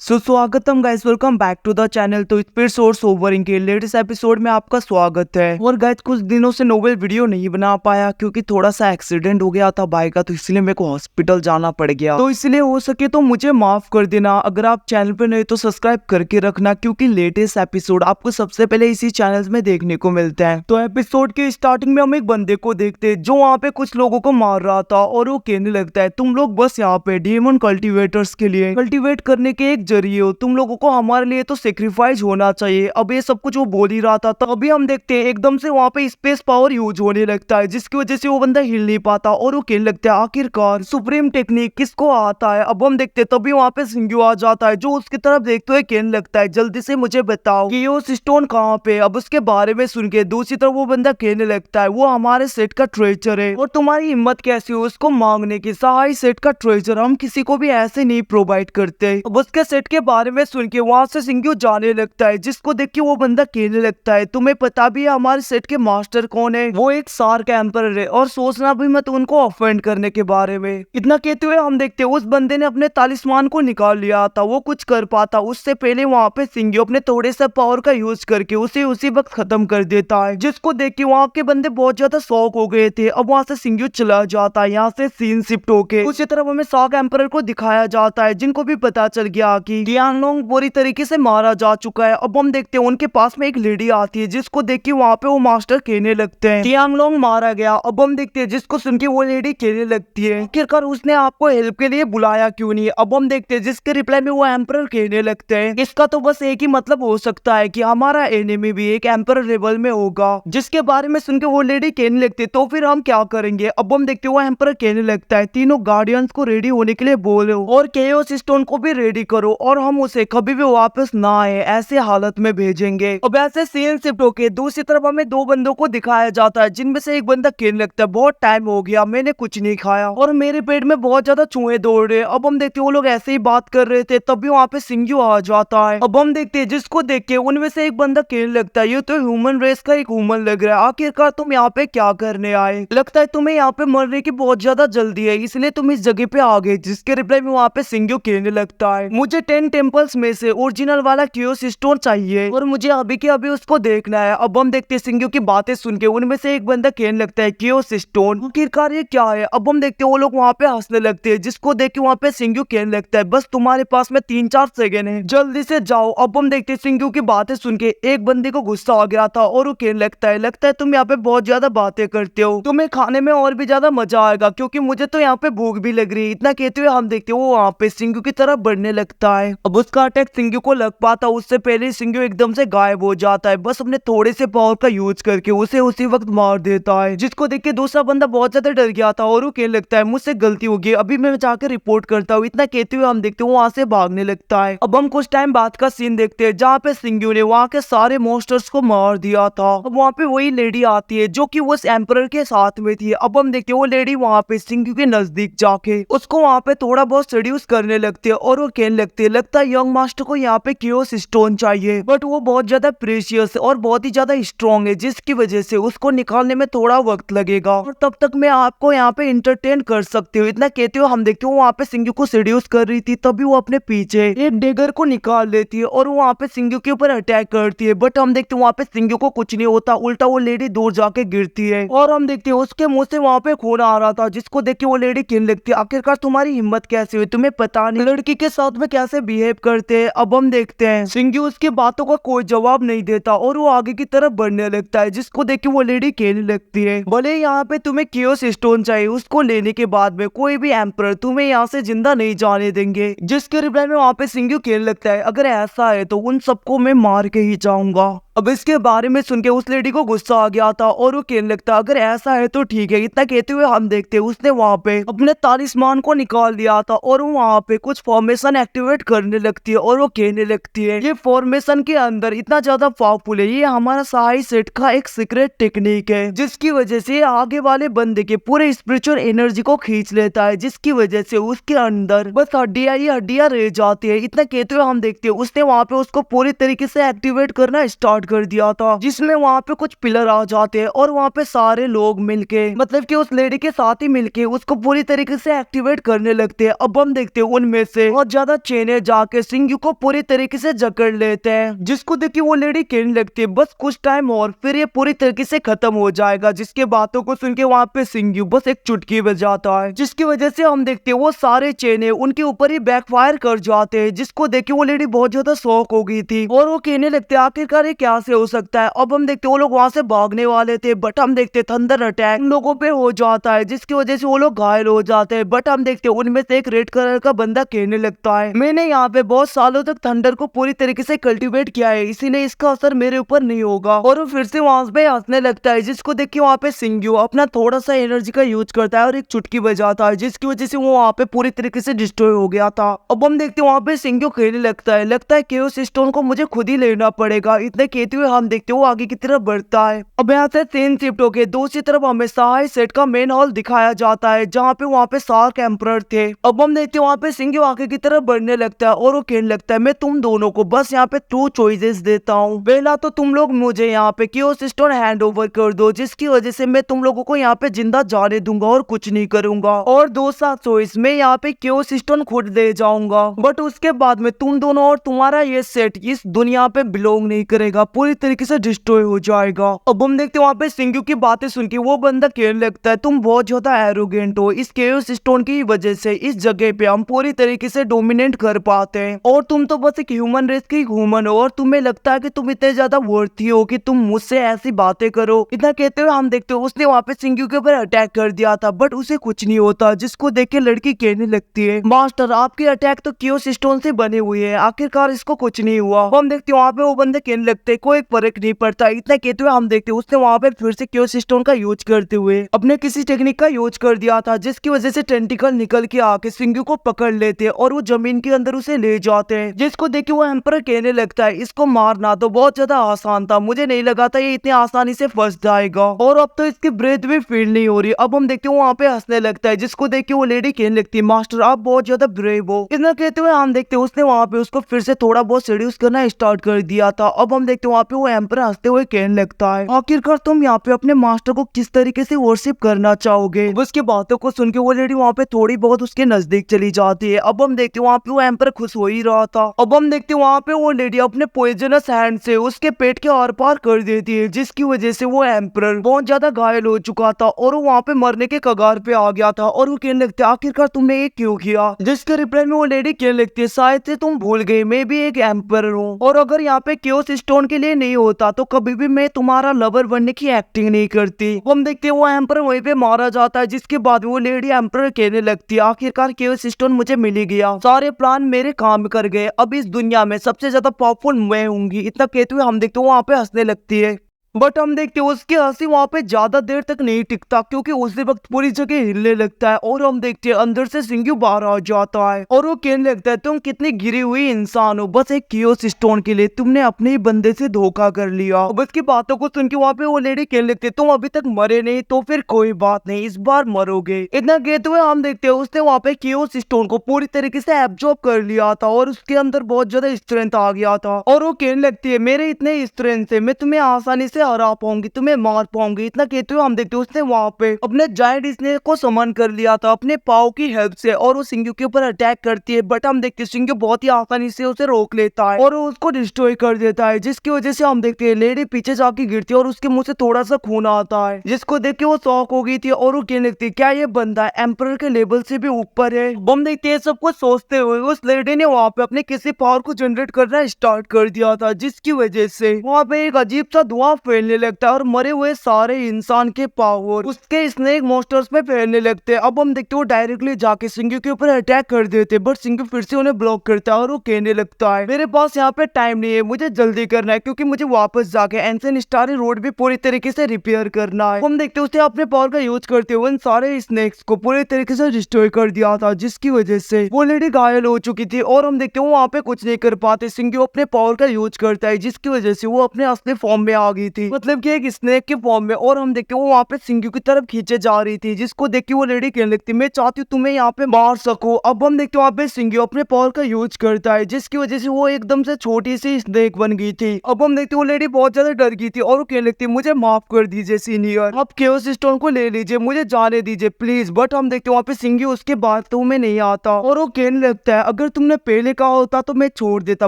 स्वागतम guys, welcome back to the channel. तो स्पीड सोर्स ओवरिंग के लेटेस्ट एपिसोड में आपका स्वागत है। और गाइस कुछ दिनों से नोवेल वीडियो नहीं बना पाया क्योंकि थोड़ा सा एक्सीडेंट हो गया था बाइक का, तो इसलिए मेरे को हॉस्पिटल जाना पड़ गया। तो इसलिए हो सके तो मुझे माफ कर देना। अगर आप चैनल पे नए तो सब्सक्राइब करके रखना क्योंकि लेटेस्ट एपिसोड आपको सबसे पहले इसी चैनल में देखने को मिलते हैं। तो एपिसोड के स्टार्टिंग में हम एक बंदे को देखते हैं जो वहाँ पे कुछ लोगों को मार रहा था और वो कहने लगता है तुम लोग बस यहाँ पे डेमन कल्टीवेटर्स के लिए कल्टीवेट करने के एक जरिए हो, तुम लोगों को हमारे लिए तो सेक्रीफाइस होना चाहिए। अब ये सब कुछ वो बोल ही रहा था, तो अभी हम देखते हैं एकदम से वहाँ पे स्पेस पावर यूज होने लगता है जिसकी वजह से वो बंदा हिल नहीं पाता और वो कहने लगता है आखिरकार सुप्रीम टेक्निक किसको आता है। अब हम देखते हैं तभी वहाँ पे सिंगू आ जाता है जो उसकी तरफ देखते हुए कहने लगता है जल्दी से मुझे बताओ कि ये स्टोन कहाँ पे। अब उसके बारे में सुन के दूसरी तरफ वो बंदा कहने लगता है वो हमारे सेट का ट्रेजर है और तुम्हारी हिम्मत कैसी हो उसको मांगने की। सहाय सेट का ट्रेजर हम किसी को भी ऐसे नहीं प्रोवाइड करते। अब उसके सेट के बारे में सुन के वहां से सिंगू जाने लगता है जिसको देख के वो बंदा कहने लगता है तुम्हें पता भी है हमारे सेट के मास्टर कौन है, वो एक शार्क एम्परर है और सोचना भी मत उनको ऑफेंड करने के बारे में। इतना कहते हुए हम देखते हैं उस बंदे ने अपने तालिस्मान को निकाल लिया था, वो कुछ कर पाता उससे पहले वहाँ पे सिंगू अपने थोड़े से पावर का यूज करके उसे उसी वक्त खत्म कर देता है जिसको देख के वहाँ के बंदे बहुत ज्यादा शॉक हो गए थे। अब वहाँ से सिंगू चला जाता है, यहाँ से सीन शिफ्ट होके उसी तरफ हमें शार्क एम्परर को दिखाया जाता है जिनको भी पता चल गया कि टियांगलोंग पूरी तरीके से मारा जा चुका है। अब हम देखते हैं उनके पास में एक लेडी आती है जिसको देख के वहाँ पे वो मास्टर कहने लगते हैं टियांगलोंग मारा गया। अब हम देखते हैं जिसको सुन के वो लेडी कहने लगती है आखिरकार उसने आपको हेल्प के लिए बुलाया क्यों नहीं। अब हम देखते हैं जिसके रिप्लाई में वो एम्परर कहने लगते हैं इसका तो बस एक ही मतलब हो सकता है कि हमारा एनिमी भी एक एम्परर लेवल में होगा। जिसके बारे में सुन के वो लेडी कहने लगती है तो फिर हम क्या करेंगे। अब हम देखते हैं वो एम्परर कहने लगता है तीनों गार्डियंस को रेडी होने के लिए बोलो और केओस स्टोन को भी रेडी करो और हम उसे कभी भी वापस ना आए ऐसे हालत में भेजेंगे। अब ऐसे सीन शिफ्ट होके दूसरी तरफ हमें दो बंदों को दिखाया जाता है जिनमें से एक बंदा कहने लगता है बहुत टाइम हो गया मैंने कुछ नहीं खाया और मेरे पेट में बहुत ज्यादा चूहे दौड़ रहे। अब हम देखते हैं वो लोग ऐसे ही बात कर रहे थे तभी वहाँ पे सिंगू आ जाता है। अब हम देखते हैं जिसको देख के उनमें से एक बंदा कहने लगता है ये तो ह्यूमन रेस का एक ह्यूमन लग रहा है, आखिरकार तुम यहाँ पे क्या करने आए, लगता है तुम्हें यहाँ पे मरने की बहुत ज्यादा जल्दी है इसलिए तुम इस जगह पे आ गए। जिसके रिप्लाई में वहाँ पे सिंगू कहने लगता है मुझे 10 टेम्पल्स में से ओरिजिनल वाला कियोस स्टोन चाहिए और मुझे अभी के अभी उसको देखना है। अब हम देखते हैं सिंगू की बातें सुन के उनमें से एक बंदा कहने लगता है कियोस स्टोन आखिरकार ये क्या है। अब हम देखते हैं वो लोग वहाँ पे हंसने लगते हैं जिसको देख के वहाँ पे सिंगू कहने लगता है बस तुम्हारे पास में 3-4 सेकंड है जल्दी से जाओ। अब हम देखते हैं सिंगू की बातें सुन के एक बंदे को गुस्सा आ गया था और वो कहने लगता है तुम यहाँ पे बहुत ज्यादा बातें करते हो, तुम्हें खाने में और भी ज्यादा मजा आएगा क्योंकि मुझे तो यहाँ पे भूख भी लग रही है। इतना कहते हुए हम देखते हैं वो वहाँ पे सिंगू की तरफ बढ़ने लगता है। अब उसका अटैक सिंगू को लग पाता उससे पहले सिंगू एकदम से गायब हो जाता है, बस अपने थोड़े से पावर का यूज करके उसे उसी वक्त मार देता है जिसको देख के दूसरा बंदा बहुत ज्यादा डर गया था और वो कहने लगता है मुझसे गलती हो गई अभी मैं जाकर रिपोर्ट करता हूँ। इतना कहते हुए हम देखते हैं वहाँ से भागने लगता है। अब हम कुछ टाइम बाद का सीन देखते हैं जहाँ पे सिंगू ने वहाँ के सारे मॉन्स्टर्स को मार दिया था। अब वहाँ पे वही लेडी आती है जो कि उस एम्परर के साथ में थी। अब हम देखते हैं वो लेडी वहाँ पे सिंगू के नजदीक जाके उसको वहाँ पे थोड़ा बहुत सेड्यूस करने लगती है और वो कहने लगती है लगता है यंग मास्टर को यहाँ पे कियोस स्टोन चाहिए बट वो बहुत ज्यादा प्रेशियस और बहुत ही ज्यादा स्ट्रॉन्ग है जिसकी वजह से उसको निकालने में थोड़ा वक्त लगेगा और तब तक मैं आपको यहाँ पे इंटरटेन कर सकती हूँ। इतना कहते हुए हम देखते हो वहाँ पे सिंगू को सेड्यूस कर रही थी तभी वो अपने पीछे एक डेगर को निकाल लेती है और वहाँ पे सिंगू के ऊपर अटैक करती है बट हम देखते हैं वहाँ पे सिंगू को कुछ नहीं होता, उल्टा वो लेडी दूर जाके गिरती है और हम देखते हैं उसके मुंह से वहाँ पे खून आ रहा था जिसको देख के वो लेडी कहने लगती है आखिरकार तुम्हारी हिम्मत कैसे हुई, तुम्हें पता नहीं लड़की के साथ में कैसे बिहेव करते हैं। अब हम देखते हैं सिंगू उसकी बातों का कोई जवाब नहीं देता और वो आगे की तरफ बढ़ने लगता है जिसको देख के वो लेडी कहने लगती है भले यहाँ पे तुम्हें कियोस स्टोन चाहिए उसको लेने के बाद में कोई भी एम्परर तुम्हें यहाँ से जिंदा नहीं जाने देंगे। जिसके रिप्लाई में वहाँ पे सिंगू कहने लगता है अगर ऐसा है तो उन सबको मैं मार के ही जाऊंगा। अब इसके बारे में सुन के उस लेडी को गुस्सा आ गया था और वो कहने लगता अगर ऐसा है तो ठीक है। इतना कहते हुए हम देखते हैं उसने वहाँ पे अपने तालिस्मान को निकाल दिया था और वो वहाँ पे कुछ फॉर्मेशन एक्टिवेट करने लगती है और वो कहने लगती है ये फॉर्मेशन के अंदर इतना ज्यादा पावरफुल है, ये हमारा सहाय सेट का एक सीक्रेट टेक्निक है जिसकी वजह से आगे वाले बंदे के पूरे स्पिरिचुअल एनर्जी को खींच लेता है जिसकी वजह से उसके अंदर बस हड्डियां ही हड्डियां रह जाती है। इतना कहते हुए हम देखते हैं उसने वहाँ पे उसको पूरी तरीके से एक्टिवेट करना स्टार्ट कर दिया था, जिसमें वहाँ पे कुछ पिलर आ जाते हैं और वहाँ पे सारे लोग मिलके मतलब कि उस लेडी के साथ ही मिलके उसको पूरी तरीके से एक्टिवेट करने लगते हैं। अब हम देखते हैं उनमें से बहुत ज्यादा चेने जाके सिंगयू को पूरी तरीके से जकड़ लेते हैं, जिसको देख के वो लेडी कहने लगती है बस कुछ टाइम और फिर ये पूरी तरीके से खत्म हो जाएगा। जिसके बातों को सुन के वहाँ पे सिंगयू बस एक चुटकी बजाता है, जिसकी वजह से हम देखते हैं वो सारे चेने उनके ऊपर ही बैकफायर कर जाते हैं, जिसको देख के वो लेडी बहुत ज्यादा शॉक हो गई थी और वो कहने लगते हैं आखिरकार ये क्या से हो सकता है। अब हम देखते हैं वो लोग वहाँ से भागने वाले थे, बट हम देखते थंडर अटैक उन लोगों पे हो जाता है, जिसकी वजह से वो लोग घायल हो जाते हैं। बट हम देखते हैं उनमें से एक रेड कलर का बंदा कहने लगता है मैंने यहाँ पे बहुत सालों तक थंडर को पूरी तरीके से कल्टीवेट किया है, इसीलिए इसका असर मेरे ऊपर नहीं होगा। और वो फिर से वहाँ पे हंसने लगता है, जिसको देख के वहाँ पे सिंगयू अपना थोड़ा सा एनर्जी का यूज करता है और एक चुटकी बजाता है, जिसकी वजह से वो वहाँ पे पूरी तरीके से डिस्ट्रॉय हो गया था। अब हम देखते हैं वहाँ पे सिंगयू कहने लगता है केओस स्टोन को मुझे खुद ही लेना पड़ेगा। इतने कहते हुए हम देखते हैं वो आगे की तरफ बढ़ता है। अब यहाँ से सीन शिफ्ट होके दूसरी तरफ हमें सहाय सेट का मेन हॉल दिखाया जाता है, जहाँ पे वहाँ पे शार्क एम्परर थे। अब हम देखते हैं वहाँ पे सिंगयू आगे की तरफ बढ़ने लगता है और वो कहने लगता है मैं तुम दोनों को बस यहाँ पे 2 चॉइसेस देता हूँ। पहला तो तुम लोग मुझे यहाँ पे केओस स्टोन हैंड ओवर कर दो, जिसकी वजह से मैं तुम लोगों को यहाँ पे जिंदा जाने दूंगा और कुछ नहीं करूंगा। और दूसरा चॉइस मैं यहाँ पे केओस स्टोन खुद ले जाऊंगा, बट उसके बाद में तुम दोनों और तुम्हारा ये सेट इस दुनिया पे बिलोंग नहीं करेगा, पूरी तरीके से डिस्ट्रॉय हो जाएगा। अब हम देखते हैं वहाँ पे सिंगयू की बातें सुन के वो बंदा कहने लगता है तुम बहुत ज्यादा एरोगेंट हो, इस केओस स्टोन की वजह से इस जगह पे हम पूरी तरीके से डोमिनेट कर पाते हैं और तुम तो बस एक ह्यूमन रेस की ह्यूमन हो और तुम्हें लगता है कि तुम इतने ज्यादा वर्थी हो कि तुम मुझसे ऐसी बातें करो। इतना कहते हुए हम देखते हो उसने वहाँ पे सिंगयू के ऊपर अटैक कर दिया था, बट उसे कुछ नहीं होता, जिसको देख के लड़की कहने लगती है मास्टर आपके अटैक तो केओस स्टोन से बने हुए हैं, आखिरकार इसको कुछ नहीं हुआ। हम देखते हैं वहाँ पे वो बंदे कहने लगते हैं कोई फर्क नहीं पड़ता। इतना कहते हुए हम देखते हैं उसने वहाँ पे फिर से केओस स्टोन का यूज करते हुए अपने किसी टेक्निक का यूज कर दिया था, जिसकी वजह से टेंटिकल निकल के आके सिंगयू को पकड़ लेते हैं और वो जमीन के अंदर उसे ले जाते हैं, जिसको देख के वो एम्परर कहने लगता है इसको मारना तो बहुत ज्यादा आसान था, मुझे नहीं लगा था ये इतनी आसानी से फंस जाएगा और अब तो इसकी ब्रेथ भी फील नहीं हो रही। अब हम देखते हैं वहाँ पे हंसने लगता है, जिसको देख के वो लेडी कहने लगती है मास्टर आप बहुत ज्यादा ब्रेव हो। इतना कहते हुए हम देखते हैं उसने वहाँ पे उसको फिर से थोड़ा बहुत सेड्यूस करना स्टार्ट कर दिया था। अब हम देखते हैं वहाँ पे वो एम्परर हंसते हुए कहने लगता है आखिरकार तुम यहाँ पे अपने मास्टर को किस तरीके से वर्शिप करना चाहोगे। उसकी बातों को सुन के वो लेडी वहाँ पे थोड़ी बहुत उसके नजदीक चली जाती है। अब हम देखते हैं वहाँ पे वो एम्परर खुश हो ही रहा था। अब हम देखते हैं वहाँ पे वो लेडी अपने पॉइजनस हैंड से उसके पेट के आर पार कर देती है, जिसकी वजह से वो एम्परर बहुत ज्यादा घायल हो चुका था और वो वहाँ पे मरने के कगार पे आ गया था और वो कहने लगते आखिरकार तुमने ये क्यों किया, जिसके रिप्लाई में वो लेडी कहने लगती है शायद से तुम भूल गए मैं भी एक एम्परर हूँ और अगर यहाँ पे केओस स्टोन के लिए नहीं होता तो कभी भी मैं तुम्हारा लवर बनने की एक्टिंग नहीं करती। हम देखते हैं वो एम्परर वहीं पे मारा जाता है, जिसके बाद वो लेडी एम्परर कहने लगती है आखिरकार केओस स्टोन मुझे मिल ही गया, सारे प्लान मेरे काम कर गए, अब इस दुनिया में सबसे ज्यादा पावरफुल मैं होंगी। इतना कहते हुए हम देखते हैं वहाँ पे हंसने लगती है, बट हम देखते हैं उसकी हंसी वहाँ पे ज्यादा देर तक नहीं टिकता क्योंकि उसी वक्त पूरी जगह हिलने लगता है और हम देखते हैं अंदर से सिंगयू बाहर आ जाता है और वो कहने लगता है तुम कितनी गिरी हुई इंसान हो, बस एक केओस स्टोन के लिए तुमने अपने ही बंदे से धोखा कर लिया। अब उसकी बातों को सुन के वहाँ पे वो लेडी कहने लगती है तुम अभी तक मरे नहीं तो फिर कोई बात नहीं, इस बार मरोगे। इतना कहते हुए हम देखते हैं उसने वहाँ पे केओस स्टोन को पूरी तरीके से एब्जॉर्ब कर लिया था और उसके अंदर बहुत ज्यादा स्ट्रेंथ आ गया था और वो कहने लगती है मेरे इतने स्ट्रेंथ से मैं तुम्हें आसानी से हरा पाऊंगी, तुम्हें मार पाऊंगी। इतना कहते हुए हम देखते हैं उसने वहाँ पे अपने जायंट स्नेक को समन कर लिया था अपने पाव की हेल्प से और वो सिंगयू के ऊपर अटैक करती है, बट हम देखते हैं सिंगयू बहुत ही आसानी से उसे रोक लेता है और वो उसको डिस्ट्रॉय कर देता है, जिसकी वजह से हम देखते हैं लेडी पीछे जाके गिरती है और उसके मुंह से थोड़ा सा खून आता है, जिसको देख के वो शॉक हो गई थी और वो कहने लगती है क्या ये बंदा एम्परर के लेवल से भी ऊपर है। हम देखते हैं सब कुछ सोचते हुए उस लेडी ने वहाँ पे अपने किसी पावर को जनरेट करना स्टार्ट कर दिया था, जिसकी वजह से वहाँ पे एक अजीब सा धुआं फैलने लगता है और मरे हुए सारे इंसान के पावर उसके स्नेक मॉन्स्टर्स में फैलने लगते हैं। अब हम देखते हैं वो डायरेक्टली जाके सिंगयू के ऊपर अटैक कर देते हैं, बट सिंगयू फिर से उन्हें ब्लॉक करता है और वो कहने लगता है मेरे पास यहाँ पे टाइम नहीं है, मुझे जल्दी करना है क्योंकि मुझे वापस जाके एंशिएंट स्टार रोड भी पूरी तरीके से रिपेयर करना है। हम देखते हैं उसने अपने पावर का यूज करते हुए उन सारे स्नेक्स को पूरी तरीके से डिस्ट्रॉय कर दिया था, जिसकी वजह से वो लेडी घायल हो चुकी थी और हम देखते हैं वो वहाँ पे कुछ नहीं कर पाते। सिंगयू अपने पावर का यूज करता है, जिसकी वजह से वो अपने असली फॉर्म में आ गई थी, मतलब कि एक स्नेक के फॉर्म में। और हम देखते वो वहाँ पे सिंगू की तरफ खींचे जा रही थी, जिसको देख के वो लेडी कहने लगती मैं चाहती हूँ तुम्हें यहाँ पे मार सको। अब हम देखते वहाँ पे सिंगू अपने पावर का यूज करता है, जिसकी वजह से वो एकदम से छोटी सी स्नेक बन गई थी। अब हम देखते वो लेडी बहुत ज्यादा डर गई थी और वो कहने लगती मुझे माफ कर दीजिए सीनियर, आप केओस स्टोन को ले लीजिए, मुझे जाने दीजिए प्लीज। बट हम देखते वहाँ पे सिंगू उसके बातों में नहीं आता और वो कहने लगता है अगर तुमने पहले कहा होता तो मैं छोड़ देता,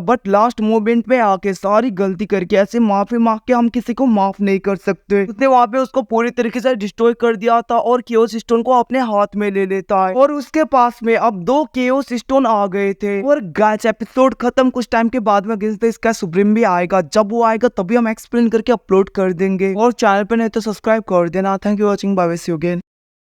बट लास्ट मोमेंट में आके सारी गलती करके ऐसे माफी मांग के हम किसी को माफ नहीं कर सकते। उसने वहाँ पे उसको पूरी तरीके से डिस्ट्रॉय कर दिया था और केओस स्टोन को अपने हाथ में ले लेता है और उसके पास में अब 2 केओस स्टोन आ गए थे। और गाइस एपिसोड खत्म कुछ टाइम के बाद में इसका सुप्रीम भी आएगा, जब वो आएगा तभी हम एक्सप्लेन करके अपलोड कर देंगे। और चैनल पे नहीं तो सब्सक्राइब कर देना। Thank you watching, bye, see you again.